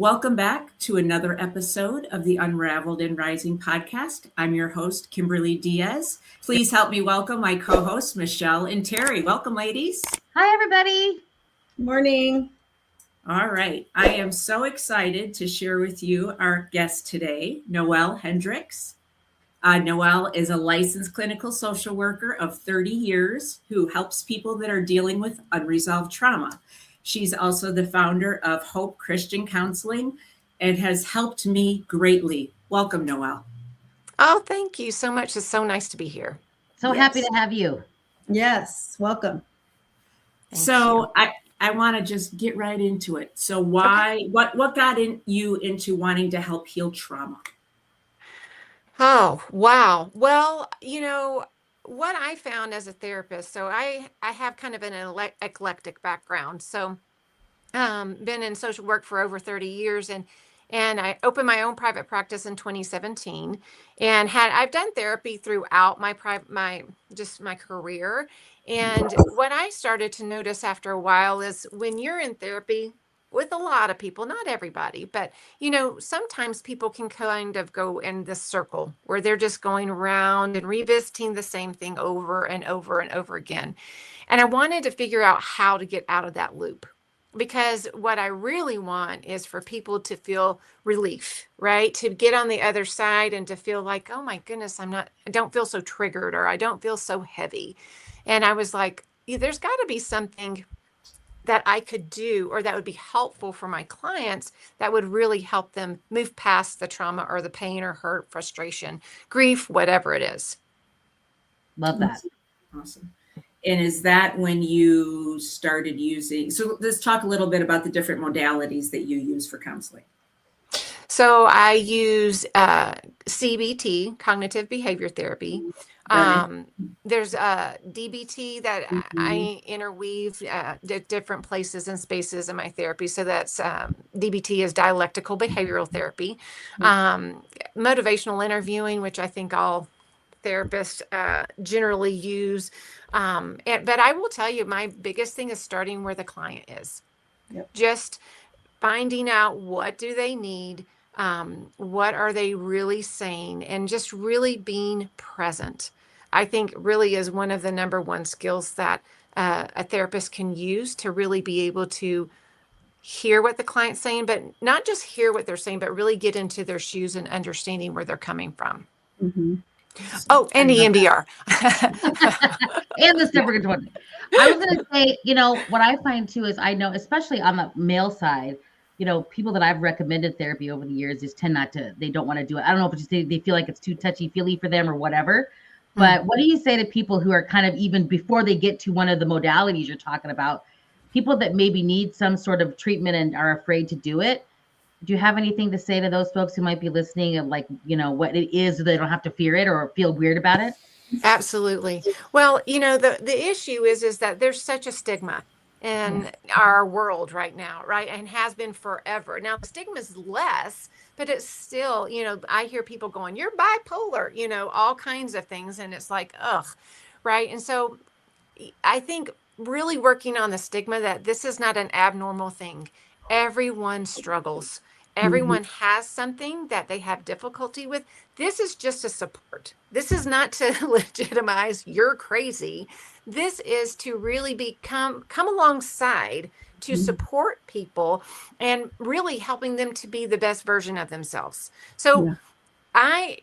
Welcome back to another episode of the Unraveled and Rising podcast. I'm your host, Kimberly Diaz. Please help me welcome my co-hosts, Michelle and Terry. Welcome, ladies. Hi, everybody. Morning. All right. I am so excited to share with you our guest today, Knoel Hendrick. Knoel is a licensed clinical social worker of 30 years who helps people that are dealing with unresolved trauma. She's also the founder of Hope Christian Counseling and has helped me greatly. Welcome, Knoel. Oh, thank you so much. It's so nice to be here. So happy to have you. Yes, welcome. So I want to just get right into it. So what got you into wanting to help heal trauma? Oh, wow. Well, what I found as a therapist, so I have kind of an eclectic background. So been in social work for over 30 years and I opened my own private practice in 2017 and I've done therapy throughout my career. And what I started to notice after a while is when you're in therapy with a lot of people, not everybody, but sometimes people can kind of go in this circle where they're just going around and revisiting the same thing over and over and over again. And I wanted to figure out how to get out of that loop. Because what I really want is for people to feel relief, right? To get on the other side and to feel like, oh my goodness, I don't feel so triggered or I don't feel so heavy. And I was like, there's got to be something that I could do or that would be helpful for my clients that would really help them move past the trauma or the pain or hurt, frustration, grief, whatever it is. Love that. Awesome. And is that when you started using, so let's talk a little bit about the different modalities that you use for counseling. So I use CBT, cognitive behavior therapy. There's DBT that I interweave different places and spaces in my therapy. So that's DBT is dialectical behavioral therapy, motivational interviewing, which I think all therapists generally use. But I will tell you, my biggest thing is starting where the client is. Yep. Just finding out what do they need, what are they really saying, and just really being present. I think really is one of the number one skills that a therapist can use to really be able to hear what the client's saying, but not just hear what they're saying, but really get into their shoes and understanding where they're coming from. Mm-hmm. Oh, and EMDR. And the step we're going to. I was going to say, what I find too is I know, especially on the male side, people that I've recommended therapy over the years just tend not to, they don't want to do it. I don't know if it's just they feel like it's too touchy-feely for them or whatever. But what do you say to people who are kind of even before they get to one of the modalities you're talking about, people that maybe need some sort of treatment and are afraid to do it? Do you have anything to say to those folks who might be listening of like, what it is so they don't have to fear it or feel weird about it? Absolutely. Well, the issue is that there's such a stigma in our world right now, right? And has been forever. Now, the stigma is less, but it's still, I hear people going, you're bipolar, all kinds of things. And it's like, ugh, right? And so I think really working on the stigma that this is not an abnormal thing. Everyone struggles. Everyone has something that they have difficulty with. This is just a support. This is not to legitimize you're crazy. This is to really come alongside to support people and really helping them to be the best version of themselves. So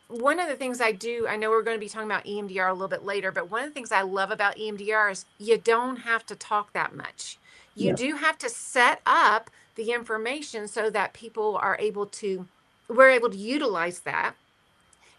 one of the things I do, I know we're going to be talking about EMDR a little bit later, but one of the things I love about EMDR is you don't have to talk that much. You do have to set up the information so that we're able to utilize that.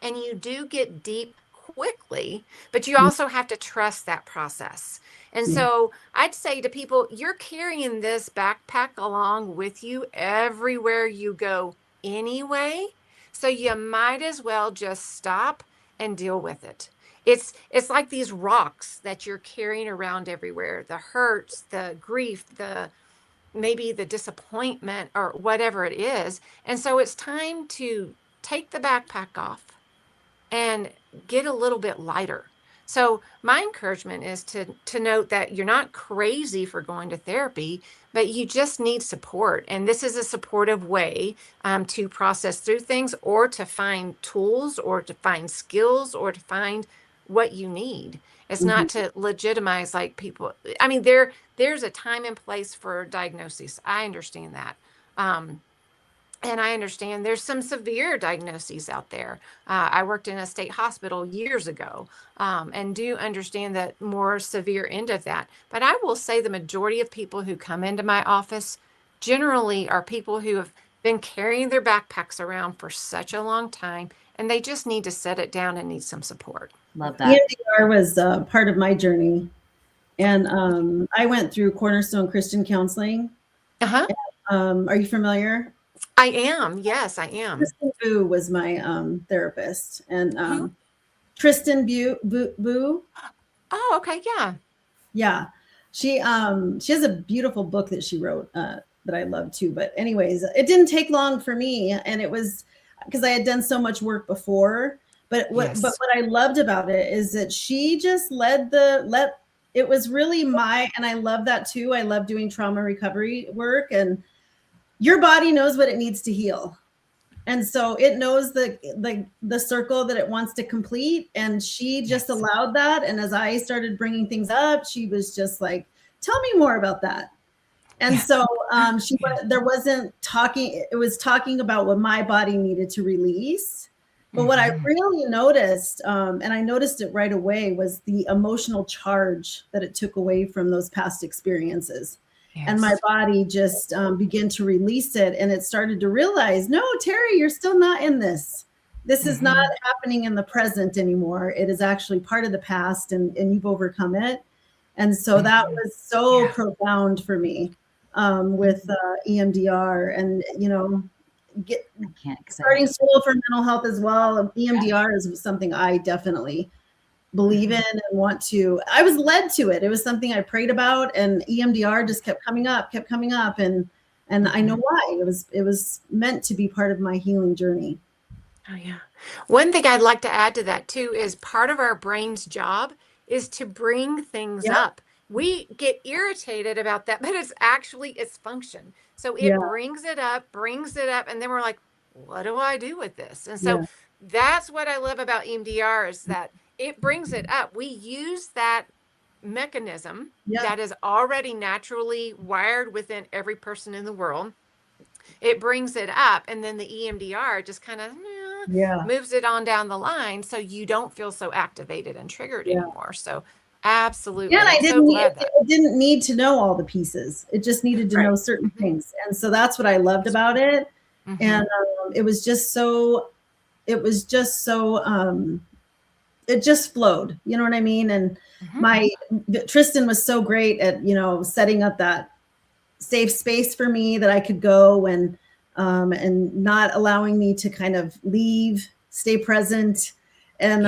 And you do get deep quickly, but you also have to trust that process. And so I'd say to people, you're carrying this backpack along with you everywhere you go anyway. So you might as well just stop and deal with it. It's like these rocks that you're carrying around everywhere, the hurts, the grief, maybe the disappointment or whatever it is. And so it's time to take the backpack off and get a little bit lighter. So my encouragement is to note that you're not crazy for going to therapy, but you just need support. And this is a supportive way to process through things, or to find tools, or to find skills, or to find what you need. It's not to legitimize like people. I mean, there's a time and place for diagnoses. I understand that. And I understand there's some severe diagnoses out there. I worked in a state hospital years ago, and do understand that more severe end of that. But I will say the majority of people who come into my office generally are people who have been carrying their backpacks around for such a long time, and they just need to set it down and need some support. Love that. EMDR was part of my journey. And I went through Cornerstone Christian Counseling. Uh-huh. Are you familiar? I am. Yes, I am. Tristan Boo was my therapist. And Who? Tristan Boo. Oh, okay. Yeah. Yeah. She has a beautiful book that she wrote that I love too. But anyways, it didn't take long for me. And it was because I had done so much work before. But what I loved about it is that she just it was really and I love that too. I love doing trauma recovery work, and your body knows what it needs to heal. And so it knows the circle that it wants to complete. And she just allowed that. And as I started bringing things up, she was just like, tell me more about that. And so it was talking about what my body needed to release. But what I really noticed, and I noticed it right away, was the emotional charge that it took away from those past experiences. Yes. And my body just began to release it. And it started to realize, no, Terry, you're still not in this. This is not happening in the present anymore. It is actually part of the past, and you've overcome it. And so that was so profound for me with EMDR, and, starting school for mental health as well. EMDR is something I definitely believe in and want to. I was led to it. It was something I prayed about, and EMDR just kept coming up. And I know why. It was meant to be part of my healing journey. Oh, yeah. One thing I'd like to add to that too is part of our brain's job is to bring things up. We get irritated about that, but it's actually its function. So it brings it up, and then we're like, what do I do with this? And so that's what I love about EMDR, is that it brings it up. We use that mechanism that is already naturally wired within every person in the world. It brings it up, and then the EMDR just kind of moves it on down the line, so you don't feel so activated and triggered anymore. So absolutely. Yeah, and it didn't need to know all the pieces. It just needed to know certain things. And so that's what I loved about it. And it just flowed. You know what I mean? And Tristan was so great at, setting up that safe space for me that I could go and not allowing me to kind of leave, stay present. And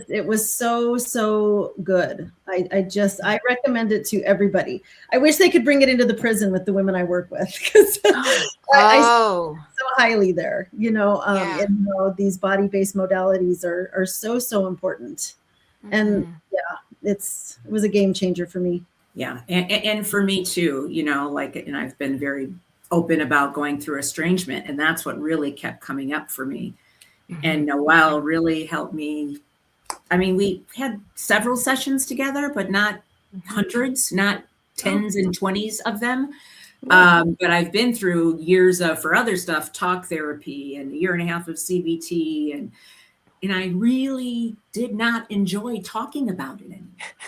it was so good. I recommend it to everybody. I wish they could bring it into the prison with the women I work with, because I so highly there, and these body-based modalities are so important. And it was a game changer for me. Yeah. And for me too, and I've been very open about going through estrangement, and that's what really kept coming up for me. And Knoel really helped me. I mean, we had several sessions together, but not hundreds, not tens and 20s of them. But I've been through years of, for other stuff, talk therapy, and a year and a half of CBT. And I really did not enjoy talking about it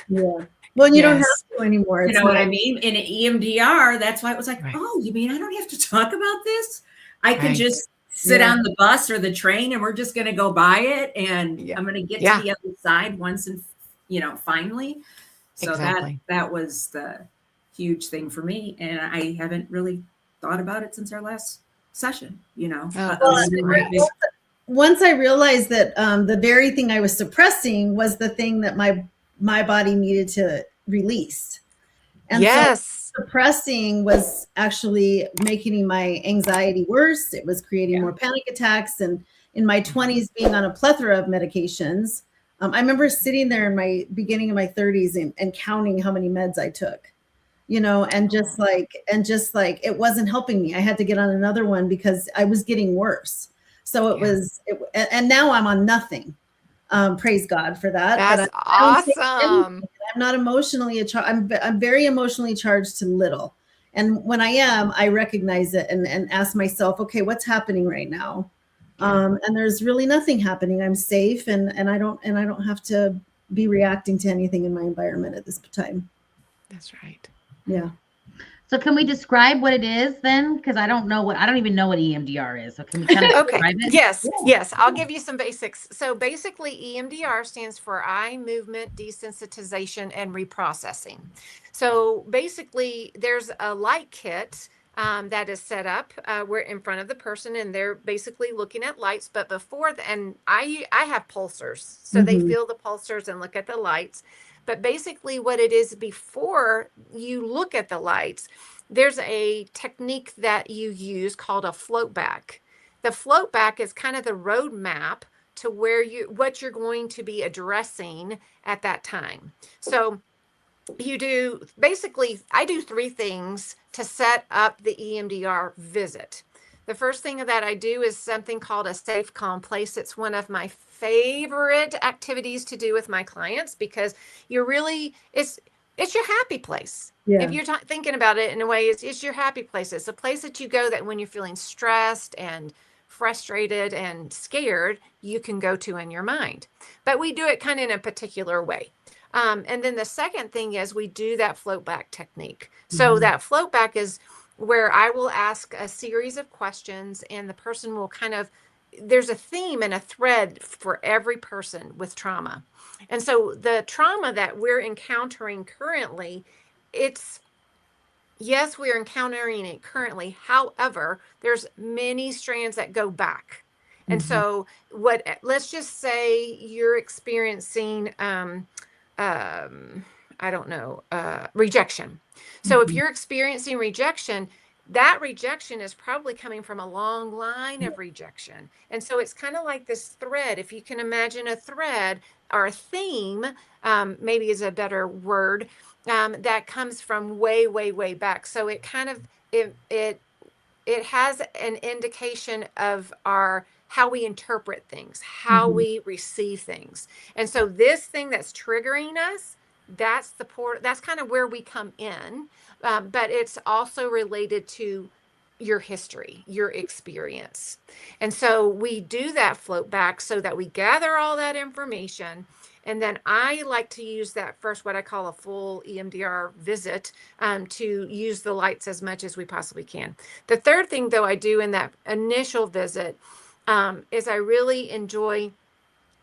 anymore. Yeah. Well, you don't have to anymore. You know what I mean? In an EMDR, that's why it was like, oh, you mean I don't have to talk about this? I could just sit on the bus or the train, and we're just going to go by it, and I'm going to get to the other side once and finally. So that was the huge thing for me, and I haven't really thought about it since our last session. Once I realized that the very thing I was suppressing was the thing that my body needed to release, and so suppressing was actually making my anxiety worse. It was creating more panic attacks. And in my 20s, being on a plethora of medications, I remember sitting there in my beginning of my 30s and counting how many meds I took, and just like it wasn't helping me. I had to get on another one because I was getting worse. So and now I'm on nothing. Praise God for that. That's but I don't take awesome. anything. I'm not emotionally I'm very emotionally charged to little. And when I am, I recognize it and ask myself, okay, what's happening right now? And there's really nothing happening. I'm safe and I don't have to be reacting to anything in my environment at this time. That's right. Yeah. So can we describe what it is then? Because I don't even know what EMDR is. So can we kind of describe it? Yes. I'll give you some basics. So basically EMDR stands for eye movement desensitization and reprocessing. So basically there's a light kit that is set up we're in front of the person and they're basically looking at lights. But before and I have pulsers. So they feel the pulsers and look at the lights. But basically what it is before you look at the lights, there's a technique that you use called a float back. The float back is kind of the roadmap to what you're going to be addressing at that time. So I do 3 things to set up the EMDR visit. The first thing that I do is something called a safe, calm place. It's one of my favorite activities to do with my clients because it's your happy place. Yeah. If you're thinking about it in a way, it's your happy place. It's a place that you go that when you're feeling stressed and frustrated and scared, you can go to in your mind. But we do it kind of in a particular way. And then the second thing is we do that float back technique. So that float back is where I will ask a series of questions and the person will there's a theme and a thread for every person with trauma. And so the trauma that we're encountering currently, yes, we're encountering it currently. However, there's many strands that go back. And so let's just say you're experiencing, rejection. So if you're experiencing rejection, that rejection is probably coming from a long line of rejection. And so it's kind of like this thread. If you can imagine a thread or a theme, maybe is a better word, that comes from way, way, way back. So it kind of, it has an indication of how we interpret things, how we receive things. And so this thing that's triggering us, that's kind of where we come in. But it's also related to your history, your experience. And so we do that float back so that we gather all that information. And then I like to use that first, what I call a full EMDR visit, to use the lights as much as we possibly can. The third thing, though, I do in that initial visit is I really enjoy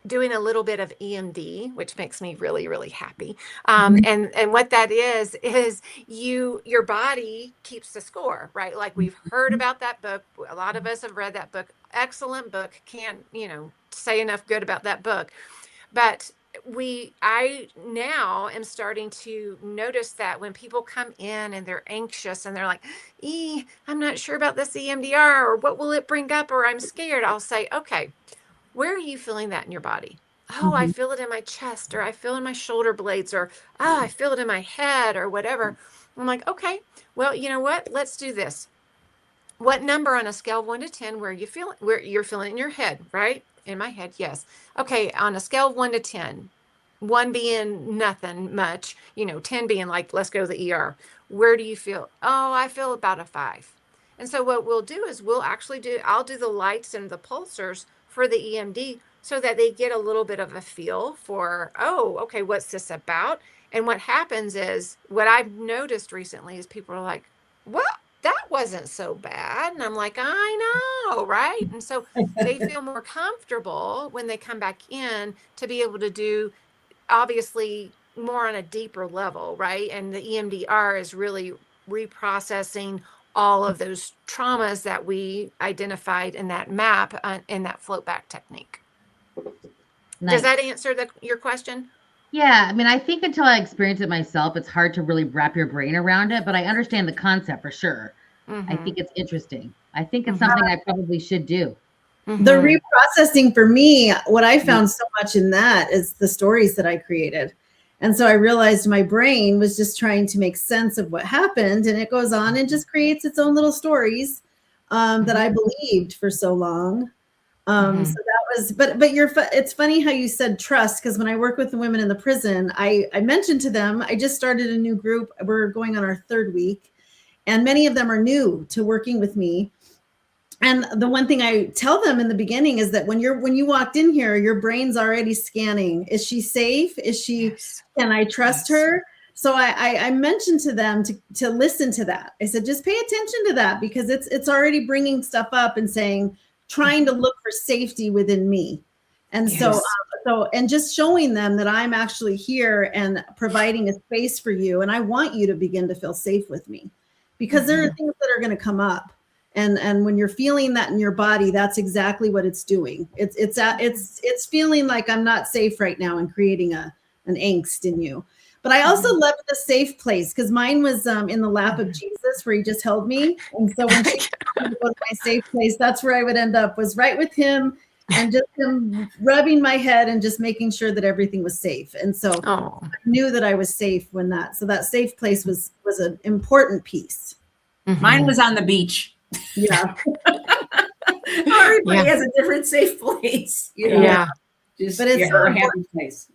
doing a little bit of EMD, which makes me really, really happy. And what that is your body keeps the score, right? Like we've heard about that book. A lot of us have read that book. Excellent book. Can't, say enough good about that book. But I now am starting to notice that when people come in and they're anxious and they're like, I'm not sure about this EMDR or what will it bring up, or I'm scared. I'll say, okay, where are you feeling that in your body? Oh, I feel it in my chest, or I feel it in my shoulder blades, or I feel it in my head, or whatever. I'm like, okay, well, you know what? Let's do this. What number on a scale of 1 to 10 where you're feeling it in your head, right? In my head, yes. Okay, on a scale of 1 to 10, 1 being nothing much, 10 being like, let's go to the ER. Where do you feel? Oh, I feel about a 5. And so what we'll do is I'll do the lights and the pulsers for the EMD so that they get a little bit of a feel for, oh, okay, what's this about? And what happens is, what I've noticed recently is people are like, well, that wasn't so bad. And I'm like, I know, right? And so they feel more comfortable when they come back in to be able to do, obviously, more on a deeper level, right? And the EMDR is really reprocessing all of those traumas that we identified in that map, in that float back technique. Nice. Does that answer your question? Yeah, I mean, I think until I experience it myself, it's hard to really wrap your brain around it, but I understand the concept for sure. I think it's interesting. I think it's something I probably should do. The reprocessing for me, what I found so much in that is the stories that I created. And so I realized my brain was just trying to make sense of what happened, and it goes on and just creates its own little stories that I believed for so long. So that was, but it's funny how you said trust, because when I work with the women in the prison, I mentioned to them, I just started a new group. We're going on our 3rd week, and many of them are new to working with me. And the one thing I tell them in the beginning is that when you walked in here, your brain's already scanning. Is she safe? Is she, can I trust her? So I mentioned to them to listen to that. I said, just pay attention to that, because it's already bringing stuff up and saying, trying to look for safety within me. And so and just showing them that I'm actually here and providing a space for you. And I want you to begin to feel safe with me, because there are things that are going to come up. And when you're feeling that in your body, that's exactly what it's doing. It's feeling like I'm not safe right now and creating an angst in you. But I also loved the safe place, because mine was in the lap of Jesus, where he just held me. And so when she told me to go to my safe place, that's where I would end up, was right with him, and just him rubbing my head and just making sure that everything was safe. And so I knew that I was safe when that safe place was an important piece. Mine was on the beach. Yeah. Everybody has a different safe place, you know. Yeah. But it's a happy place.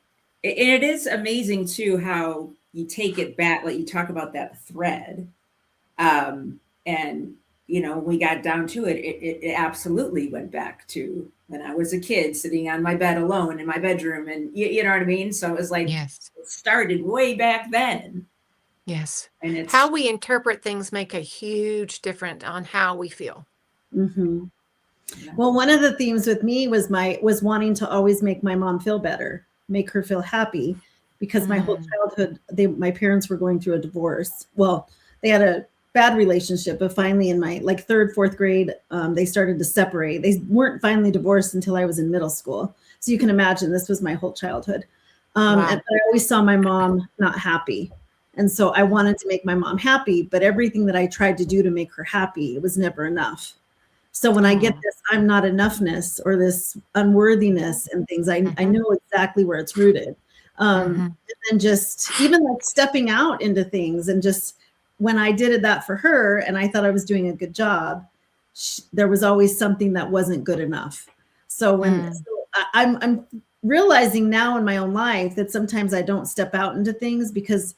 And it is amazing too how you take it back, like you talk about that thread. And you know, when we got down to it, it absolutely went back to when I was a kid sitting on my bed alone in my bedroom, and you know what I mean? So it was like, it started way back then. Yes. And it's how we interpret things make a huge difference on how we feel. Well, one of the themes with me was wanting to always make my mom feel better, make her feel happy, because my whole childhood, my parents were going through a divorce. Well, they had a bad relationship, but finally in my 3rd, 4th grade, they started to separate. They weren't finally divorced until I was in middle school. So you can imagine this was my whole childhood. And I always saw my mom not happy. And so I wanted to make my mom happy, but everything that I tried to do to make her happy, it was never enough. So when I get this I'm not enoughness or this unworthiness and things, I know exactly where it's rooted. And then just even like stepping out into things, and just when I did that for her and I thought I was doing a good job, there was always something that wasn't good enough. So I'm realizing now in my own life that sometimes I don't step out into things because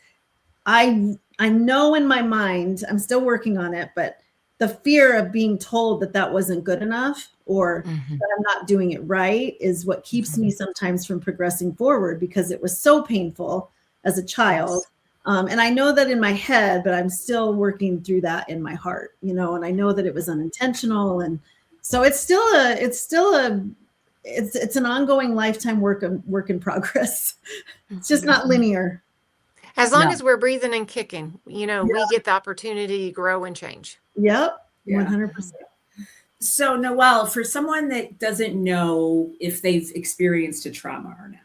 I know in my mind, I'm still working on it, but the fear of being told that wasn't good enough, or that I'm not doing it right, is what keeps me sometimes from progressing forward, because it was so painful as a child. And I know that in my head, but I'm still working through that in my heart, you know, and I know that it was unintentional. And so it's an ongoing lifetime work in progress. It's just not linear. As long as we're breathing and kicking, you know, we get the opportunity to grow and change. Yep. 100%. So Knoel, for someone that doesn't know if they've experienced a trauma or not,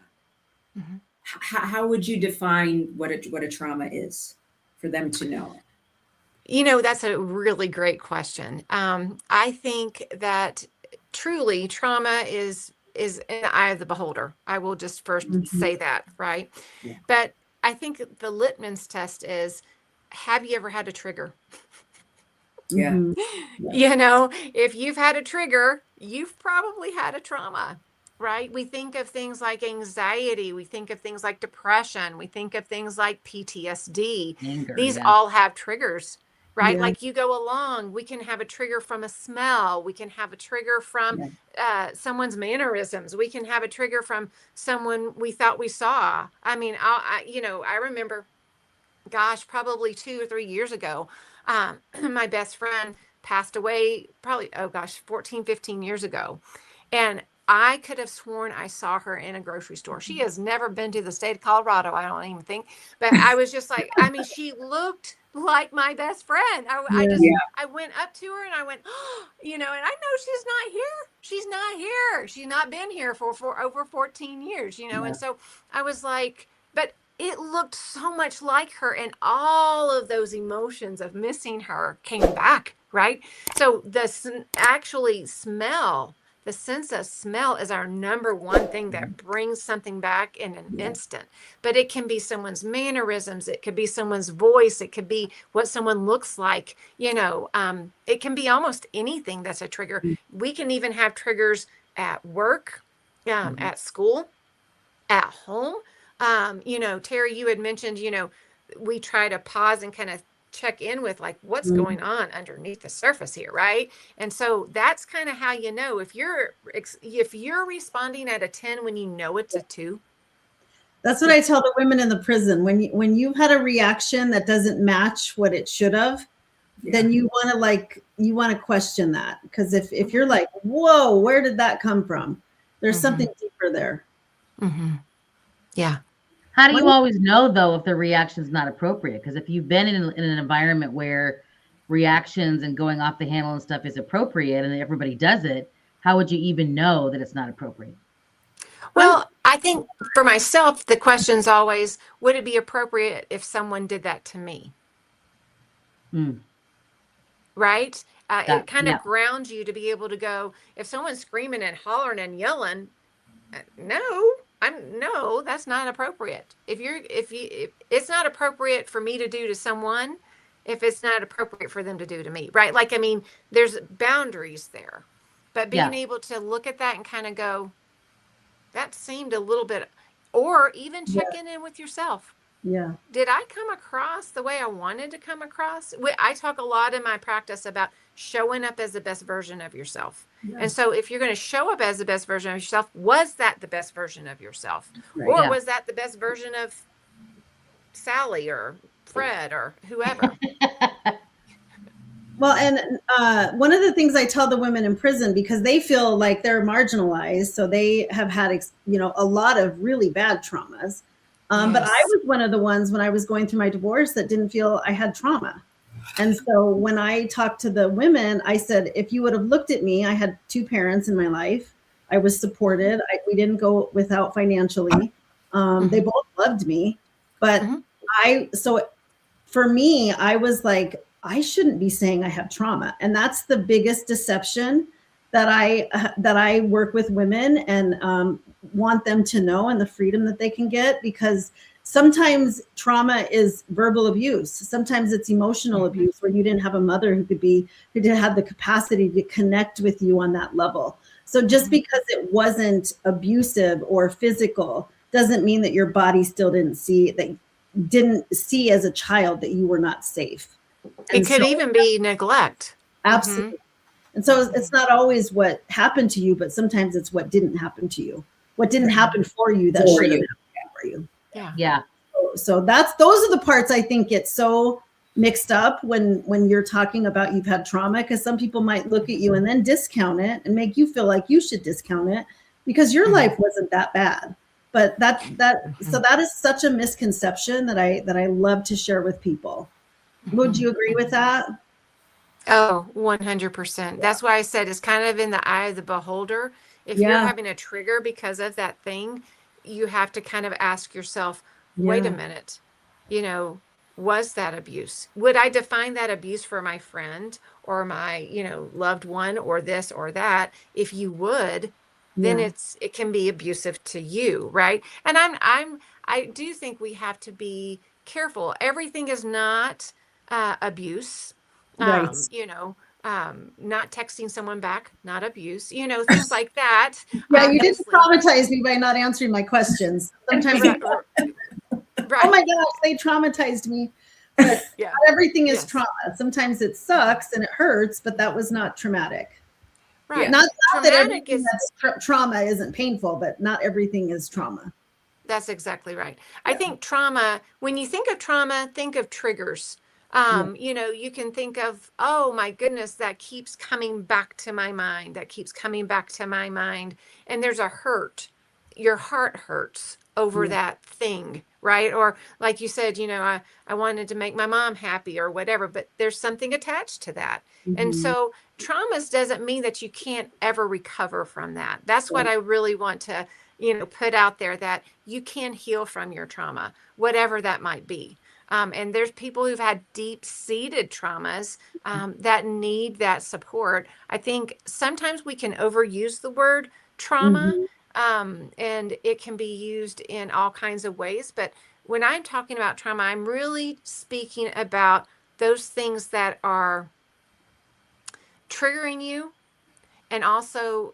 how would you define what a trauma is for them to know it? You know, that's a really great question. I think that truly trauma is in the eye of the beholder. I will just first say that, right? Yeah. But I think the litmus test is, have you ever had a trigger? Yeah. You know, if you've had a trigger, you've probably had a trauma, right? We think of things like anxiety. We think of things like depression. We think of things like PTSD. Anger, These all have triggers, right? Yeah. Like you go along, we can have a trigger from a smell. We can have a trigger from someone's mannerisms. We can have a trigger from someone we thought we saw. I mean, I remember, gosh, probably 2 or 3 years ago, my best friend passed away probably, 14, 15 years ago. And I could have sworn I saw her in a grocery store. She has never been to the state of Colorado, I don't even think. But I was just like, I mean, she looked like my best friend. I went up to her and I went, you know, and I know she's not here. She's not here. She's not been here for over 14 years, you know. And so I was like, but it looked so much like her, and all of those emotions of missing her came back, right? So the actually smell the sense of smell is our number one thing that brings something back in an instant. But it can be someone's mannerisms, it could be someone's voice, it could be what someone looks like, it can be almost anything that's a trigger. We can even have triggers at work, at school, at home. Terry, you had mentioned, we try to pause and kind of check in with like what's going on underneath the surface here, right? And so that's kind of how you know if you're responding at a 10 when you know it's a 2. That's what I tell the women in the prison. When you've had a reaction that doesn't match what it should have, then you want to question that, because if you're like, whoa, where did that come from? There's something deeper there. Yeah. How do you always know, though, if the reaction's not appropriate? Because if you've been in an environment where reactions and going off the handle and stuff is appropriate and everybody does it, how would you even know that it's not appropriate? Well, I think for myself, the question's always, would it be appropriate if someone did that to me? Right? It kind of grounds you to be able to go, if someone's screaming and hollering and yelling, no, that's not appropriate. If it's not appropriate for me to do to someone, if it's not appropriate for them to do to me, right? Like, I mean, there's boundaries there, but being able to look at that and kind of go, that seemed a little bit, or even checking in with yourself. Yeah. Did I come across the way I wanted to come across? I talk a lot in my practice about showing up as the best version of yourself. And so if you're going to show up as the best version of yourself, was that the best version of yourself? Or was that the best version of Sally or Fred or whoever? Well, and one of the things I tell the women in prison, because they feel like they're marginalized, so they have had, a lot of really bad traumas. But I was one of the ones when I was going through my divorce that didn't feel I had trauma. And so when I talked to the women, I said, if you would have looked at me, I had 2 parents in my life. I was supported. We didn't go without financially. They both loved me. But so for me, I was like, I shouldn't be saying I have trauma. And that's the biggest deception that I work with women and want them to know, and the freedom that they can get, because sometimes trauma is verbal abuse. Sometimes it's emotional abuse, where you didn't have a mother who didn't have the capacity to connect with you on that level. So just because it wasn't abusive or physical doesn't mean that your body still didn't see as a child that you were not safe. It could even be neglect. Absolutely. And so it's not always what happened to you, but sometimes it's what didn't happen to you. What didn't happen for you that should have happened for you. Yeah. So those are the parts I think get so mixed up when you're talking about you've had trauma, because some people might look at you and then discount it and make you feel like you should discount it because your life wasn't that bad. But so that is such a misconception that I love to share with people. Would you agree with that? Oh, 100%. That's why I said it's kind of in the eye of the beholder. If you're having a trigger because of that thing, you have to kind of ask yourself, wait a minute, was that abuse? Would I define that abuse for my friend or my, loved one or this or that? If you would, then it can be abusive to you, right? And I do think we have to be careful. Everything is not abuse. Right. Not texting someone back, not abuse, things like that. Yeah, you didn't traumatize me by not answering my questions. Sometimes, oh my gosh, they traumatized me. But not everything is trauma. Sometimes it sucks and it hurts, but that was not traumatic. Right. Not that everything that's trauma isn't painful, but not everything is trauma. That's exactly right. I think trauma, when you think of trauma, think of triggers. You can think of, oh my goodness, that keeps coming back to my mind. And there's a hurt. Your heart hurts over that thing, right? Or like you said, I wanted to make my mom happy or whatever, but there's something attached to that. And so traumas doesn't mean that you can't ever recover from that. That's what I really want to, put out there, that you can heal from your trauma, whatever that might be. And there's people who've had deep-seated traumas that need that support. I think sometimes we can overuse the word trauma, and it can be used in all kinds of ways. But when I'm talking about trauma, I'm really speaking about those things that are triggering you and also,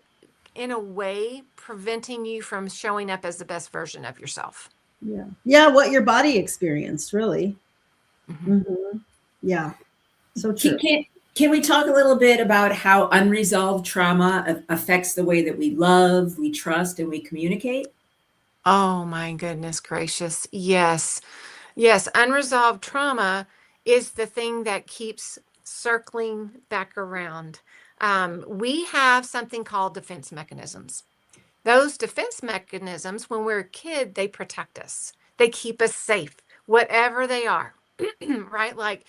in a way, preventing you from showing up as the best version of yourself. Yeah. Yeah. What your body experienced, really. Yeah. So true. Can we talk a little bit about how unresolved trauma affects the way that we love, we trust, and we communicate? Oh my goodness gracious. Yes. Yes. Unresolved trauma is the thing that keeps circling back around. We have something called defense mechanisms. Those defense mechanisms, when we're a kid, they protect us. They keep us safe, whatever they are, right? Like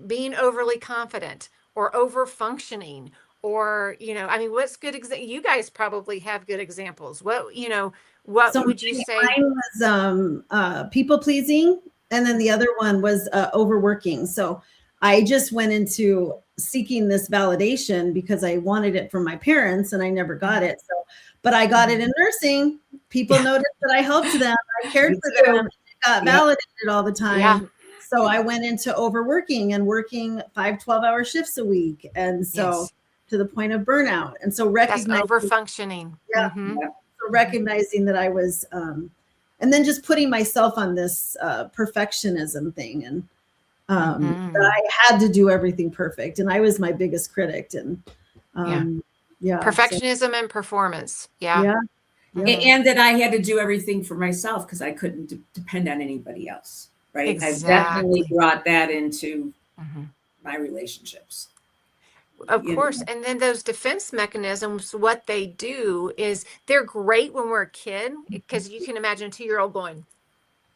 being overly confident or over functioning, or, I mean, what's good? You guys probably have good examples. What So would you say? mine was people pleasing, and then the other one was overworking. So I just went into seeking this validation because I wanted it from my parents, and I never got it. So, but I got it in nursing. People noticed that I helped them. I cared for them. Got validated all the time. Yeah. So I went into overworking and working 5 12-hour shifts a week, and so to the point of burnout. And so recognizing that's over functioning. So recognizing that I was, and then just putting myself on this perfectionism thing, and that I had to do everything perfect, and I was my biggest critic. And perfectionism and performance. Yeah. And that I had to do everything for myself because I couldn't depend on anybody else. Right. Exactly. I've definitely brought that into my relationships. Of course. And then those defense mechanisms, what they do is they're great when we're a kid, because you can imagine a 2-year-old going,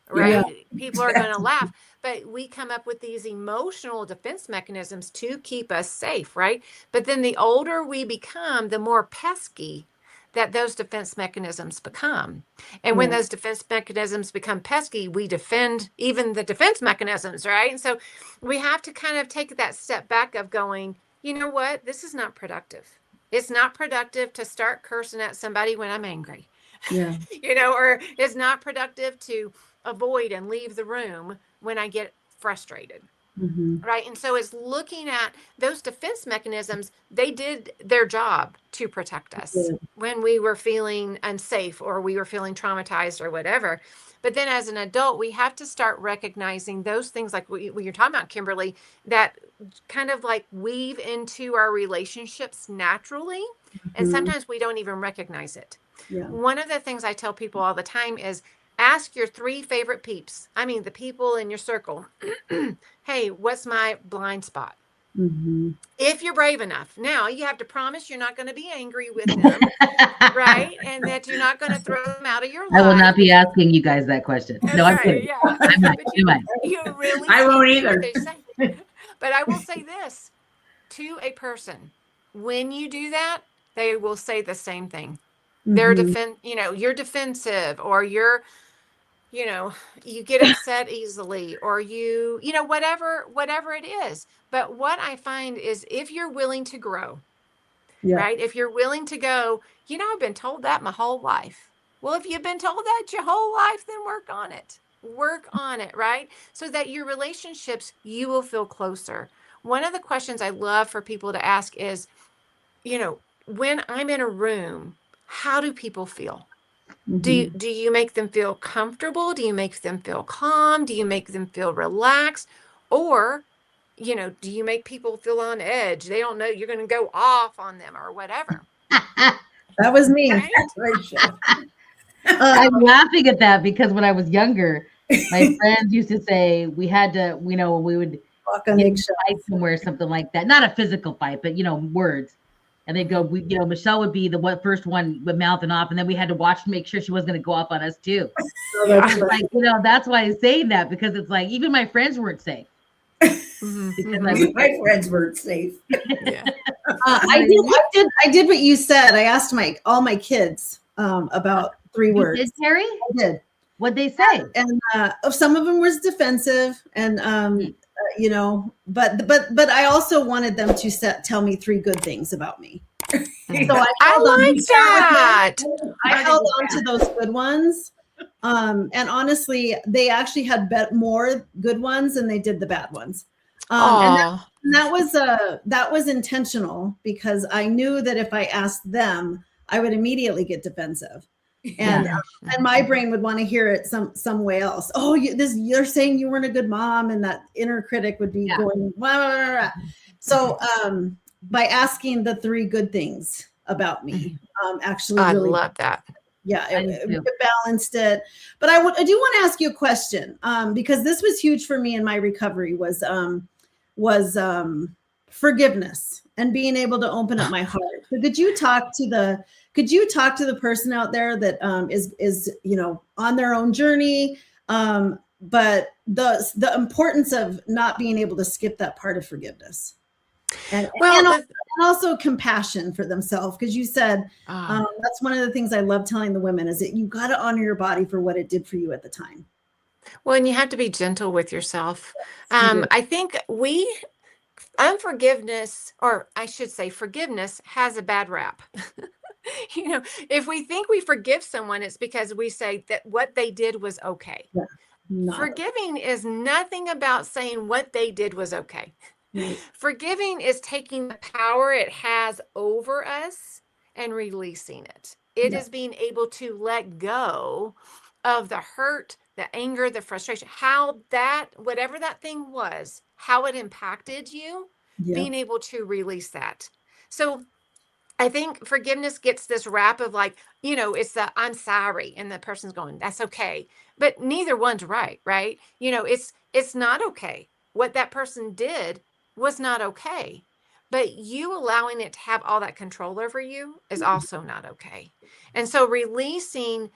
right? People are going to laugh, but we come up with these emotional defense mechanisms to keep us safe, right? But then the older we become, the more pesky that those defense mechanisms become. And when those defense mechanisms become pesky, we defend even the defense mechanisms, right? And so we have to kind of take that step back of going, you know what? This is not productive. It's not productive to start cursing at somebody when I'm angry. Yeah. Or it's not productive to avoid and leave the room when I get frustrated. Right. And so it's looking at those defense mechanisms. They did their job to protect us when we were feeling unsafe or we were feeling traumatized or whatever. But then as an adult, we have to start recognizing those things like what you're talking about, Kimberly, that kind of like weave into our relationships naturally. And sometimes we don't even recognize it. One of the things I tell people all the time is ask your 3 favorite peeps. I mean, the people in your circle. Hey, what's my blind spot? If you're brave enough. Now, you have to promise you're not going to be angry with them, right? And that you're not going to throw them out of your life. I will not be asking you guys that question. No, I'm kidding. I might. You really I won't either. But I will say this to a person. When you do that, they will say the same thing. They're you're defensive, or you're, you get upset easily, or whatever it is. But what I find is if you're willing to grow, right? If you're willing to go, I've been told that my whole life. Well, if you've been told that your whole life, then work on it. Work on it, right? So that your relationships, you will feel closer. One of the questions I love for people to ask is, when I'm in a room, how do people feel? Do you make them feel comfortable? Do you make them feel calm? Do you make them feel relaxed? Or, do you make people feel on edge? They don't know you're going to go off on them or whatever. That was me. Right? I'm laughing at that because when I was younger, my friends used to say we had to, we would walk on eggshells, fight somewhere, something like that. Not a physical fight, but words. And they'd go, Michelle would be the first one with mouthing off, and then we had to watch to make sure she wasn't going to go off on us too. Like, that's why I'm saying that, because it's like even my friends weren't safe. My friends weren't safe. I did what you said. I asked all my kids about 3 words. You did, Terry? I did. What'd they say? And some of them was defensive, and you know, but I also wanted them to tell me 3 good things about me. So I like that. I held on to those good ones. And honestly, they actually had more good ones than they did the bad ones. And that was intentional, because I knew that if I asked them, I would immediately get defensive. And my brain would want to hear it some way else. Oh, you're saying you weren't a good mom, and that inner critic would be going, blah, blah, blah. So by asking the 3 good things about me, actually, I really love that. Yeah, it balanced it. But I do want to ask you a question, because this was huge for me in my recovery, was forgiveness and being able to open up my heart. So could you talk to the person out there that is you know, on their own journey, but the importance of not being able to skip that part of forgiveness, and also compassion for themselves, because you said that's one of the things I love telling the women, is that you got to honor your body for what it did for you at the time. Well, and you have to be gentle with yourself. I think unforgiveness, or I should say forgiveness, has a bad rap. You know, if we think we forgive someone, it's because we say that what they did was okay. Forgiving is nothing about saying what they did was okay. Forgiving is taking the power it has over us and releasing it. It is being able to let go of the hurt, the anger, the frustration, whatever that thing was, how it impacted you, being able to release that. So I think forgiveness gets this rap of, like, you know, it's the I'm sorry, and the person's going, that's okay. But neither one's right? You know, it's not okay. What that person did was not okay. But you allowing it to have all that control over you is also not okay. And so releasing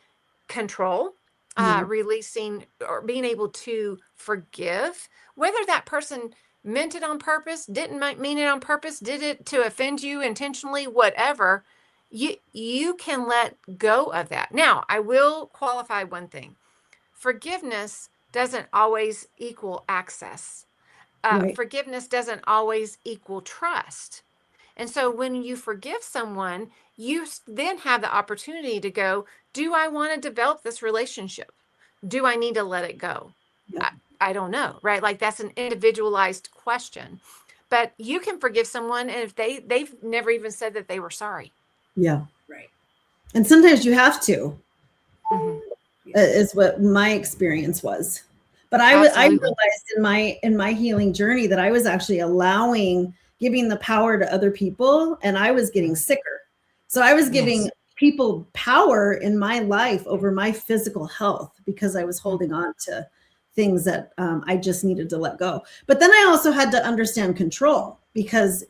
control, releasing or being able to forgive, whether that person meant it on purpose, didn't mean it on purpose, did it to offend you intentionally, whatever, you can let go of that. Now, I will qualify one thing. Forgiveness doesn't always equal access. Forgiveness doesn't always equal trust. And so when you forgive someone, you then have the opportunity to go, do I want to develop this relationship? Do I need to let it go? I don't know, right? Like, that's an individualized question. But you can forgive someone, and if they've never even said that they were sorry. Right. And sometimes you have to, is what my experience was. But I realized in my healing journey that I was actually giving the power to other people, and I was getting sicker. So I was giving people power in my life over my physical health, because I was holding on to things that I just needed to let go. But then I also had to understand control, because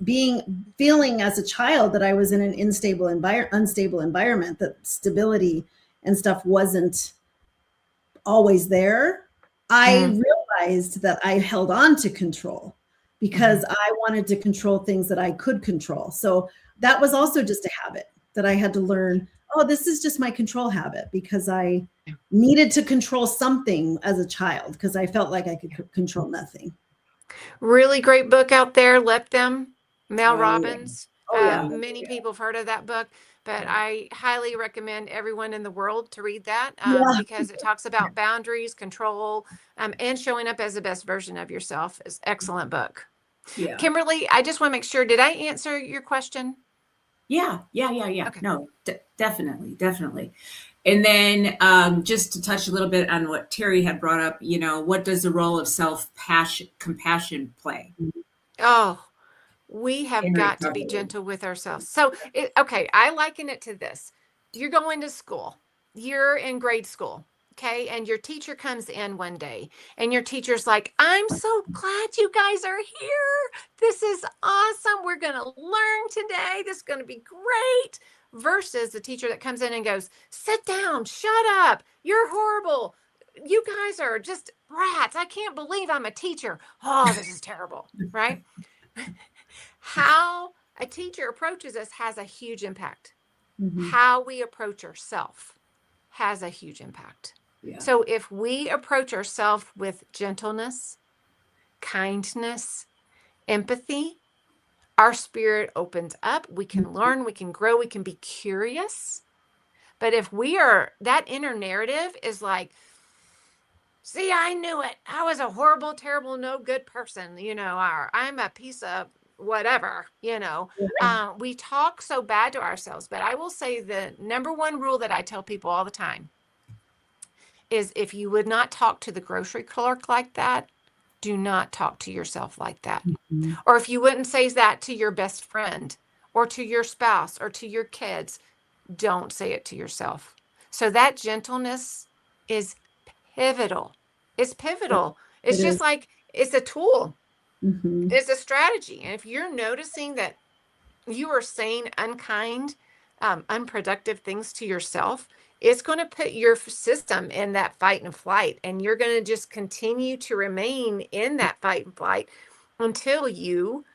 feeling as a child that I was in an unstable environment, that stability and stuff wasn't always there. I realized that I held on to control because I wanted to control things that I could control. So that was also just a habit that I had to learn. Oh, this is just my control habit, because I needed to control something as a child, because I felt like I could control nothing. Really great book out there, Let Them, Mel Robbins. Many people have heard of that book, but I highly recommend everyone in the world to read that, because it talks about boundaries, control, and showing up as the best version of yourself. It's an excellent book. Kimberly, I just want to make sure, did I answer your question? Yeah. Okay. No, definitely. And then just to touch a little bit on what Terry had brought up, you know, what does the role of compassion play? Oh, we have got to be gentle with ourselves. So, I liken it to this. You're going to school. You're in grade school. Okay. And your teacher comes in one day, and your teacher's like, I'm so glad you guys are here. This is awesome. We're going to learn today. This is going to be great. Versus the teacher that comes in and goes, sit down, shut up. You're horrible. You guys are just brats. I can't believe I'm a teacher. Oh, this is terrible. Right? How a teacher approaches us has a huge impact. How we approach ourselves has a huge impact. Yeah. So if we approach ourselves with gentleness, kindness, empathy, our spirit opens up. We can learn, we can grow, we can be curious. But if we are, that inner narrative is like, see, I knew it. I was a horrible, terrible, no good person, or I'm a piece of whatever, we talk so bad to ourselves. But I will say the number one rule that I tell people all the time is if you would not talk to the grocery clerk like that, do not talk to yourself like that. Mm-hmm. Or if you wouldn't say that to your best friend or to your spouse or to your kids, don't say it to yourself. So that gentleness is pivotal. It's pivotal. It's It just is. like it's a tool. Mm-hmm. It's a strategy. And if you're noticing that you are saying unkind, unproductive things to yourself, it's going to put your system in that fight and flight. And you're going to just continue to remain in that fight and flight until you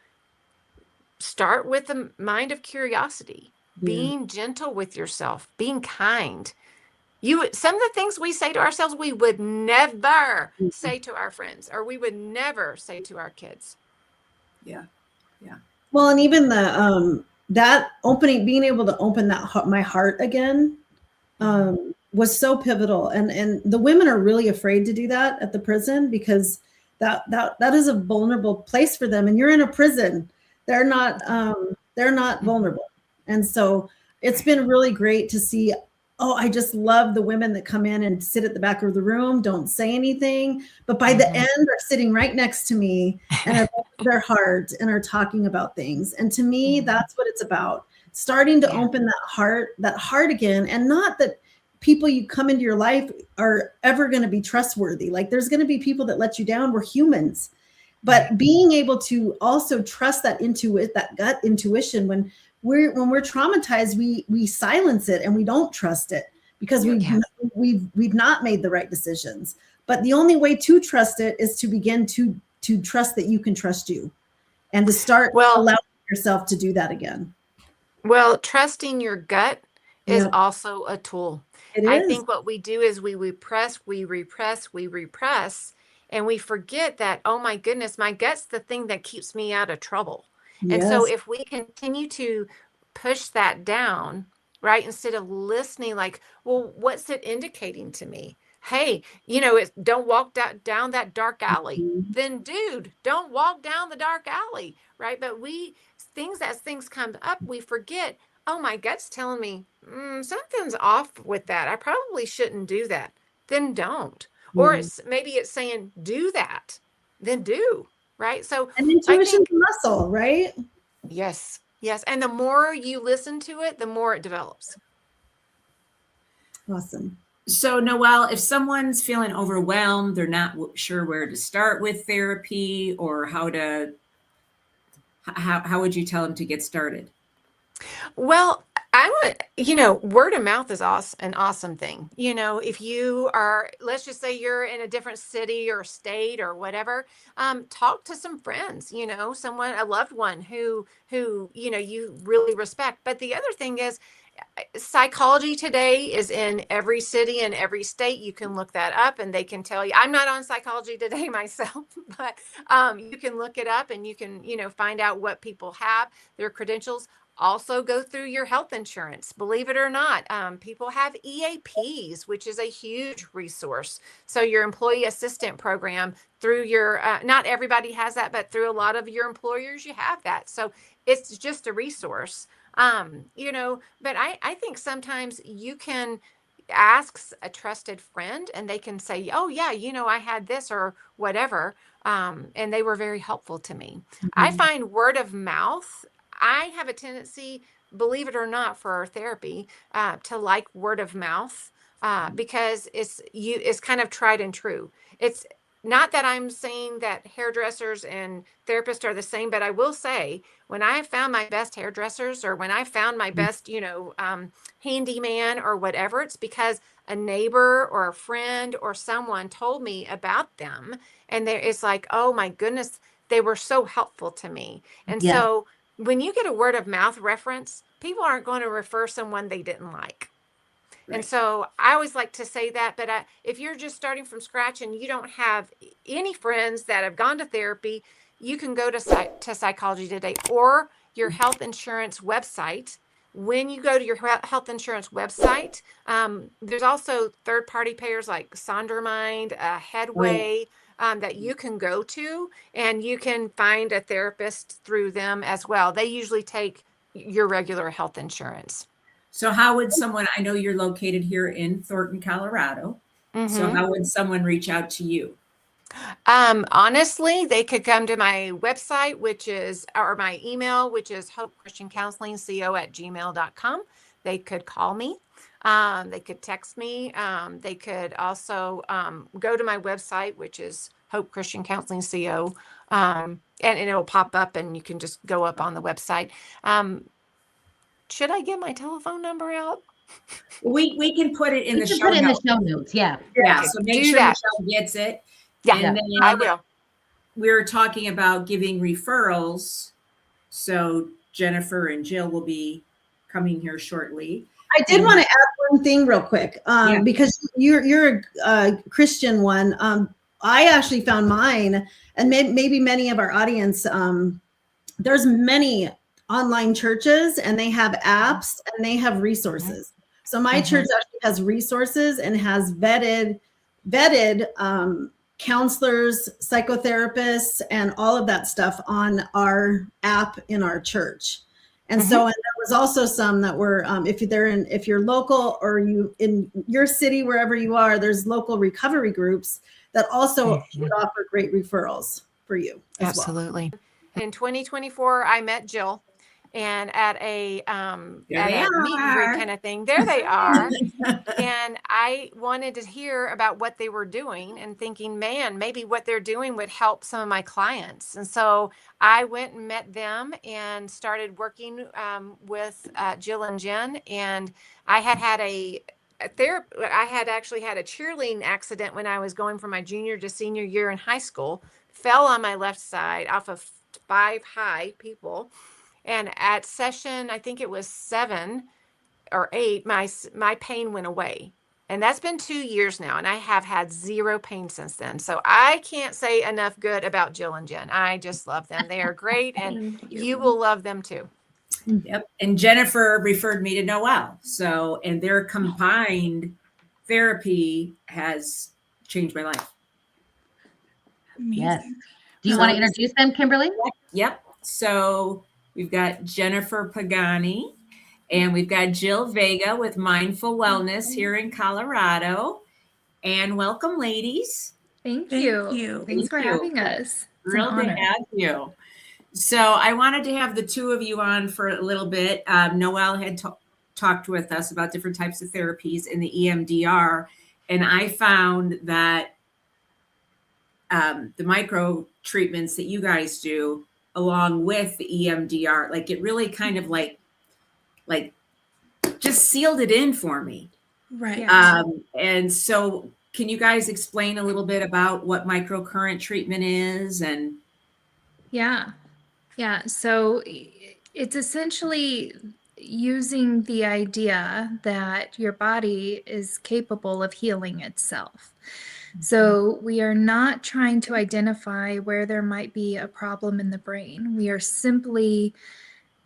start with a mind of curiosity, being gentle with yourself, being kind. Some of the things we say to ourselves, we would never say to our friends, or we would never say to our kids. Yeah. Yeah. Well, and even the that opening, being able to open that my heart again, was so pivotal. And the women are really afraid to do that at the prison because that is a vulnerable place for them. And you're in a prison; they're not vulnerable. And so it's been really great to see. Oh, I just love the women that come in and sit at the back of the room, don't say anything, but by the end are sitting right next to me and are their heart and are talking about things. And to me, that's what it's about. Starting to open that heart again. And not that people you come into your life are ever going to be trustworthy. Like there's going to be people that let you down. We're humans. But being able to also trust that gut intuition when we're traumatized, we silence it and we don't trust it because we've not made the right decisions. But the only way to trust it is to begin to trust that you can trust you, and to start allowing yourself to do that again. Well, trusting your gut is also a tool. It I is. think what we do is we repress, and we forget that, oh my goodness, my gut's the thing that keeps me out of trouble. And so if we continue to push that down, right, instead of listening, like, well, what's it indicating to me? Hey, don't walk down that dark alley. Then, dude, don't walk down the dark alley, right? But as things come up, we forget, oh, my gut's telling me something's off with that. I probably shouldn't do that. Then don't. Or maybe it's saying, do that. Then do, right? So and intuition's a muscle, right? Yes. And the more you listen to it, the more it develops. Awesome. So, Knoel, if someone's feeling overwhelmed, they're not sure where to start with therapy or how would you tell them to get started? Well, word of mouth is an awesome thing. If you are, let's just say you're in a different city or state or whatever, talk to some friends, someone, a loved one who, you really respect. But the other thing is, psychology today is in every city and every state. You can look that up and they can tell you. I'm not on Psychology Today myself, but you can look it up and you can, find out what people have, their credentials. Also go through your health insurance. Believe it or not, people have EAPs, which is a huge resource. So your employee assistant program through your, not everybody has that, but through a lot of your employers, you have that. So it's just a resource. But I think sometimes you can ask a trusted friend and they can say, oh yeah, I had this or whatever. And they were very helpful to me. I find word of mouth, I have a tendency, believe it or not, for our therapy, to like word of mouth, because it's kind of tried and true. It's not that I'm saying that hairdressers and therapists are the same, but I will say when I found my best hairdressers or when I found my best, handyman or whatever, it's because a neighbor or a friend or someone told me about them. And it's like, oh my goodness, they were so helpful to me. And so when you get a word of mouth reference, people aren't going to refer someone they didn't like. Right. And so I always like to say that, but if you're just starting from scratch and you don't have any friends that have gone to therapy, you can go to Psychology Today or your health insurance website. When you go to your health insurance website, there's also third-party payers like Sondermind, Headway, that you can go to, and you can find a therapist through them as well. They usually take your regular health insurance. So how would someone, I know you're located here in Thornton, Colorado. So Mhm. how would someone reach out to you? Honestly, they could come to my website, or my email, which is hopechristiancounselingco@gmail.com. They could call me. They could text me. They could also go to my website, which is Hope Christian Counseling CO, and it'll pop up, and you can just go up on the website. Should I get my telephone number out? We can put it in We the can show put it in the notes. show notes. Yeah. Yeah, Okay, so make do sure that. Michelle gets it. Yeah, And I then will. we're talking about giving referrals. So Jennifer and Jill will be coming here shortly. I did want to add one thing real quick, Yeah. because you're a Christian one. I actually found mine, and maybe many of our audience. There's many online churches, and they have apps and they have resources. So my church actually has resources and has vetted counselors, psychotherapists, and all of that stuff on our app in our church. And so, and there was also some that were, if you're local or you in your city, wherever you are, there's local recovery groups that also would offer great referrals for you as Absolutely. In 2024, I met Jill, and at a meet and greet kind of thing. There they are. And I wanted to hear about what they were doing, and thinking, man, maybe what they're doing would help some of my clients. And so I went and met them and started working with Jill and Jen. And I had actually had a cheerleading accident when I was going from my junior to senior year in high school. Fell on my left side off of 5 high people. And at session, I think it was 7 or 8, my pain went away. And that's been 2 years now, and I have had 0 pain since then. So I can't say enough good about Jill and Jen. I just love them. They are great, and you will love them too. Yep. And Jennifer referred me to Noel. So, and their combined therapy has changed my life. Amazing. Yes. Do you want to introduce them, Kimberly? Yep. So we've got Jennifer Pagani, and we've got Jill Vega with Mindful Wellness here in Colorado. And welcome, ladies. Thank you. Thanks for having us. It's an Thrilled to honor. have you. So I wanted to have the two of you on for a little bit. Noel had talked with us about different types of therapies in the EMDR, and I found that the micro treatments that you guys do, along with the EMDR, like it really kind of like just sealed it in for me. Right. And so can you guys explain a little bit about what microcurrent treatment is? And Yeah. So it's essentially using the idea that your body is capable of healing itself. So we are not trying to identify where there might be a problem in the brain. We are simply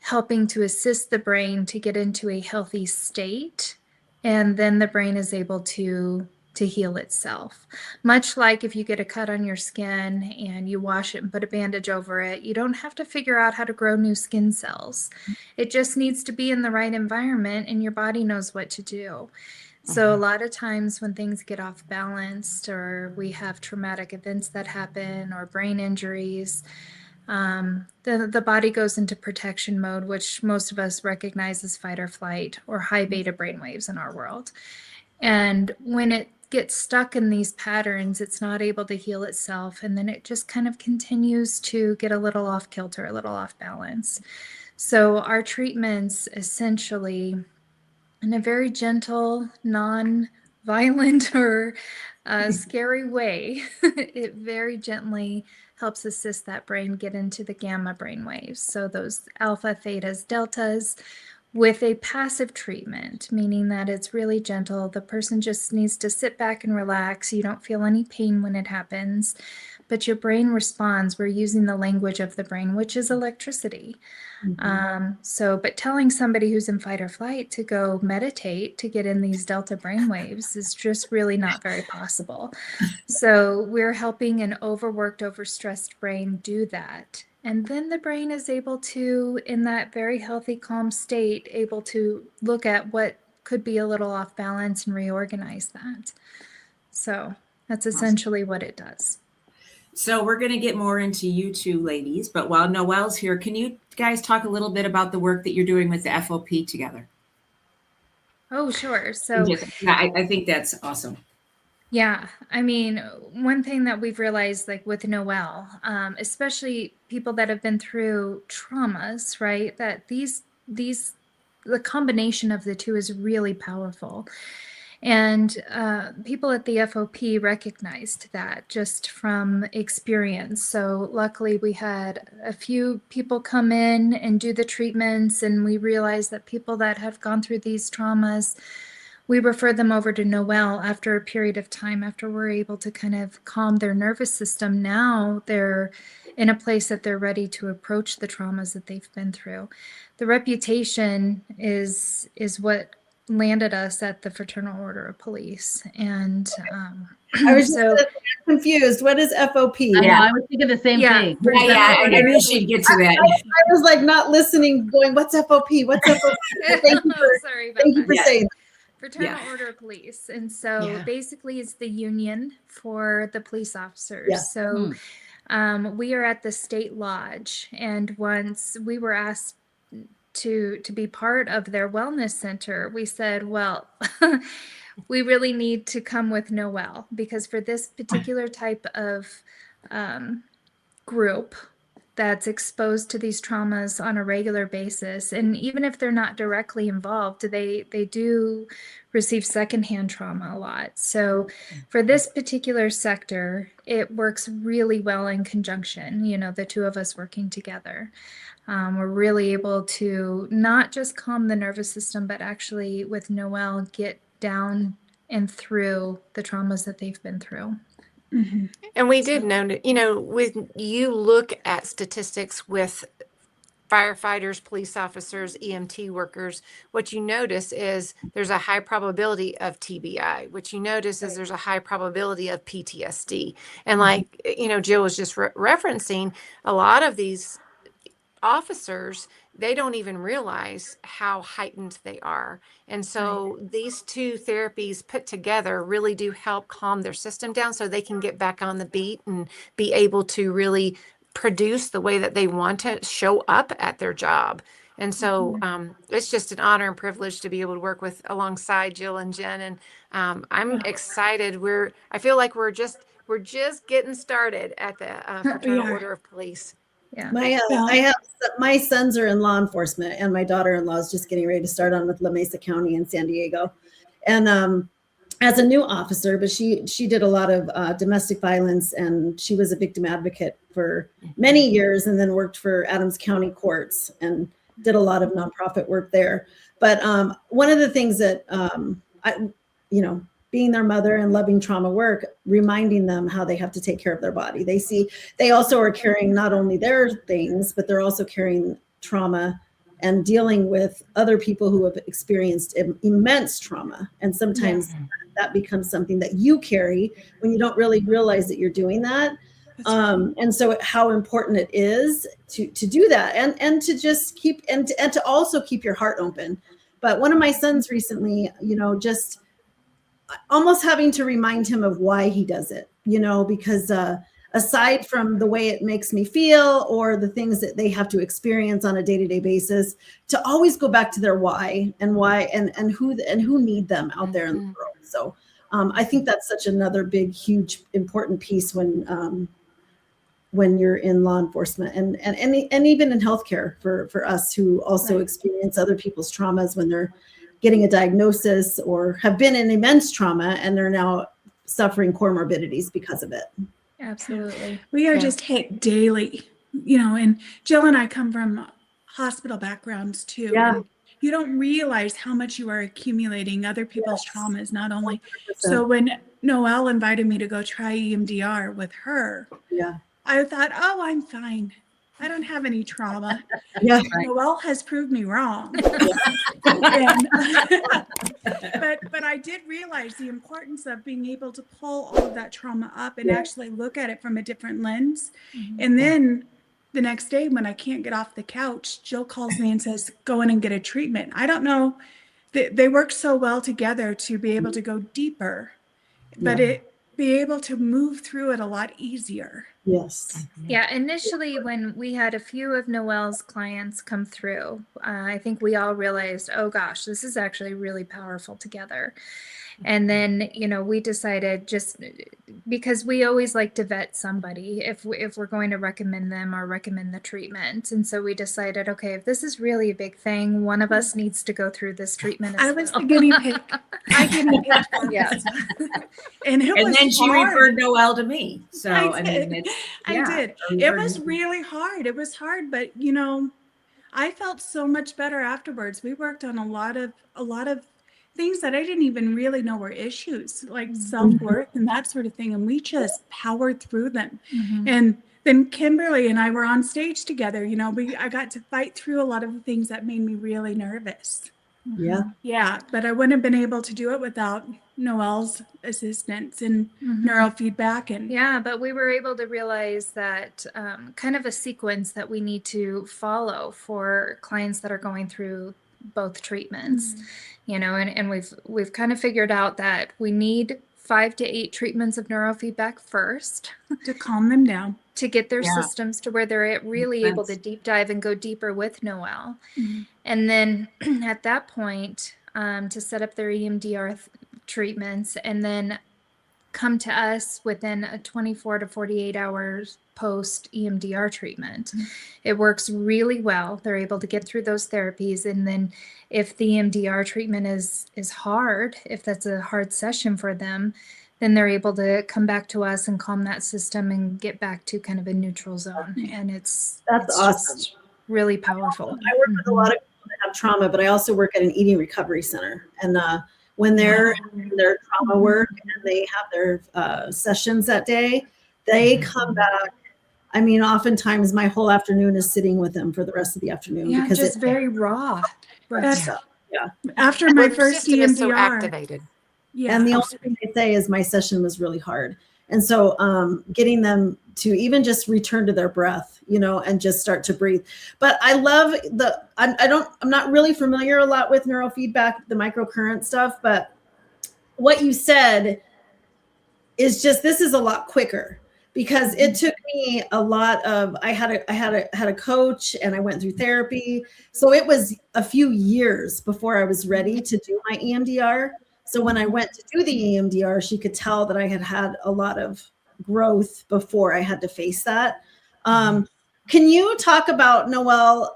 helping to assist the brain to get into a healthy state, and then the brain is able to heal itself. Much like if you get a cut on your skin and you wash it and put a bandage over it, you don't have to figure out how to grow new skin cells. It just needs to be in the right environment, and your body knows what to do. So a lot of times when things get off balance, or we have traumatic events that happen, or brain injuries, the body goes into protection mode, which most of us recognize as fight or flight, or high beta brainwaves in our world. And when it gets stuck in these patterns, it's not able to heal itself, and then it just kind of continues to get a little off kilter, a little off balance. So our treatments essentially, in a very gentle, non-violent or scary way, it very gently helps assist that brain get into the gamma brain waves. So those alpha, thetas, deltas, with a passive treatment, meaning that it's really gentle. The person just needs to sit back and relax. You don't feel any pain when it happens, but your brain responds. We're using the language of the brain, which is electricity. But telling somebody who's in fight or flight to go meditate to get in these delta brainwaves is just really not very possible. So we're helping an overworked, overstressed brain do that. And then the brain is able to, in that very healthy, calm state, able to look at what could be a little off balance and reorganize that. So that's essentially what it does. So we're going to get more into you two ladies, but while Noelle's here, can you guys talk a little bit about the work that you're doing with the FOP together? Oh, sure. So I think that's awesome. yeah, I mean, one thing that we've realized, like with Knoel, especially people that have been through traumas, right? That the combination of the two is really powerful. And people at the FOP recognized that just from experience. So luckily we had a few people come in and do the treatments, and we realized that people that have gone through these traumas, we refer them over to Knoel after a period of time, after we're able to kind of calm their nervous system. Now they're in a place that they're ready to approach the traumas that they've been through. The reputation is what landed us at the Fraternal Order of Police. And I was just confused. What is FOP? I know, I was thinking the same thing. I knew she'd get to that. I was like not listening, going, "What's FOP? What's FOP?" Thank you for saying that. Fraternal Order of Police. And so basically it's the union for the police officers. Yeah. So we are at the state lodge, and once we were asked to be part of their wellness center, we said, well, we really need to come with Knoel, because for this particular type of group that's exposed to these traumas on a regular basis, and even if they're not directly involved, they do receive secondhand trauma a lot. So for this particular sector, it works really well in conjunction, the two of us working together. We're really able to not just calm the nervous system, but actually with Knoel get down and through the traumas that they've been through. Mm-hmm. And we did note, when you look at statistics with firefighters, police officers, EMT workers, what you notice is there's a high probability of TBI. What you notice is there's a high probability of PTSD. And like, Jill was just referencing, a lot of these officers, they don't even realize how heightened they are. And so these two therapies put together really do help calm their system down so they can get back on the beat and be able to really produce the way that they want to show up at their job. And so it's just an honor and privilege to be able to work with alongside Jill and Jen. And I'm excited. I feel like we're just getting started at the Fraternal Order of Police. Yeah. My sons are in law enforcement, and my daughter-in-law is just getting ready to start on with La Mesa County in San Diego. And as a new officer, but she did a lot of domestic violence, and she was a victim advocate for many years, and then worked for Adams County courts and did a lot of nonprofit work there. But one of the things that being their mother and loving trauma work, reminding them how they have to take care of their body. They also are carrying not only their things, but they're also carrying trauma and dealing with other people who have experienced immense trauma. And sometimes that becomes something that you carry when you don't really realize that you're doing that. And so how important it is to do that and to just keep, and to also keep your heart open. But one of my sons recently, just almost having to remind him of why he does it, because aside from the way it makes me feel or the things that they have to experience on a day-to-day basis, to always go back to their why and who need them out there in the world. So I think that's such another big, huge, important piece when you're in law enforcement and even in healthcare for us who also experience other people's traumas when they're getting a diagnosis or have been in immense trauma and they're now suffering comorbidities because of it. Absolutely. We are just hit daily, and Jill and I come from hospital backgrounds too. Yeah. And you don't realize how much you are accumulating other people's traumas, not only. 100%. So when Noelle invited me to go try EMDR with her, Yeah. I thought, oh, I'm fine. I don't have any trauma. Yeah. Noelle has proved me wrong. But I did realize the importance of being able to pull all of that trauma up and actually look at it from a different lens. And then the next day when I can't get off the couch, Jill calls me and says, go in and get a treatment. I don't know. They work so well together to be able to go deeper, but be able to move through it a lot easier. Yes. Yeah, initially when we had a few of Noelle's clients come through, I think we all realized, oh gosh, this is actually really powerful together. And then, we decided, just because we always like to vet somebody if we're going to recommend them or recommend the treatment. And so we decided, okay, if this is really a big thing, one of us needs to go through this treatment as I was well. the guinea pig. I guinea pig. Yes. And then she hard. referred Noelle to me. So I mean, did. it's, I did. It was really hard. It was hard, but I felt so much better afterwards. We worked on a lot of things that I didn't even really know were issues, like self-worth and that sort of thing. And we just powered through them. And then Kimberly and I were on stage together. I got to fight through a lot of the things that made me really nervous. Yeah. Yeah, but I wouldn't have been able to do it without Noelle's assistance and neurofeedback. And yeah, but we were able to realize that kind of a sequence that we need to follow for clients that are going through both treatments, and we've kind of figured out that we need 5 to 8 treatments of neurofeedback first to calm them down, to get their systems to where they're really able to deep dive and go deeper with Noelle. And then at that point, to set up their EMDR treatments, and then come to us within a 24 to 48 hours post EMDR treatment. It works really well. They're able to get through those therapies. And then if the EMDR treatment is hard, if that's a hard session for them, then they're able to come back to us and calm that system and get back to kind of a neutral zone. And it's awesome. just really powerful. I work with a lot of people that have trauma, but I also work at an eating recovery center. And when they're in their trauma work and they have their sessions that day, they come back. I mean, oftentimes my whole afternoon is sitting with them for the rest of the afternoon. Yeah, because just very raw. After my The first system is so EMDR. activated. Yeah. And the only thing they say is my session was really hard. And so getting them to even just return to their breath, and just start to breathe. But I love I'm not really familiar a lot with neurofeedback, the microcurrent stuff, but what you said is just, this is a lot quicker, because it took me a lot of, I had a coach and I went through therapy. So it was a few years before I was ready to do my EMDR. So when I went to do the EMDR, she could tell that I had a lot of growth before I had to face that. Can you talk about, Noelle,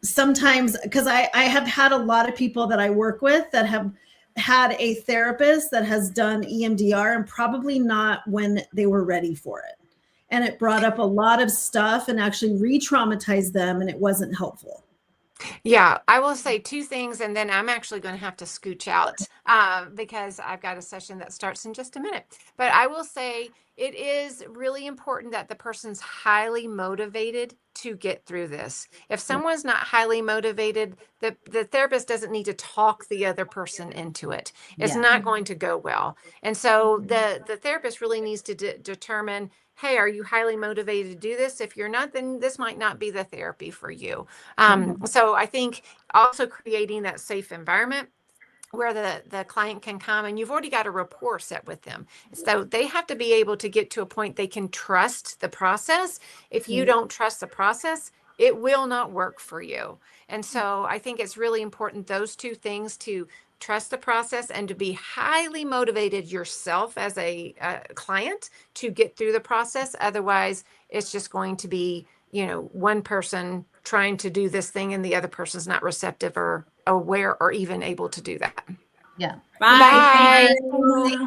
sometimes, because I have had a lot of people that I work with that have had a therapist that has done EMDR and probably not when they were ready for it. And it brought up a lot of stuff and actually re-traumatized them, and it wasn't helpful. Yeah, I will say 2 things, and then I'm actually going to have to scooch out because I've got a session that starts in just a minute. But I will say it is really important that the person's highly motivated to get through this. If someone's not highly motivated, the therapist doesn't need to talk the other person into it. It's not going to go well. And so the therapist really needs to determine, hey, are you highly motivated to do this? If you're not, then this might not be the therapy for you. So I think also creating that safe environment where the client can come, and you've already got a rapport set with them. So they have to be able to get to a point they can trust the process. If you don't trust the process, it will not work for you. And so I think it's really important, those 2 things, to trust the process and to be highly motivated yourself as a client to get through the process. Otherwise, it's just going to be, one person trying to do this thing and the other person's not receptive or aware or even able to do that. Yeah. Bye. Bye.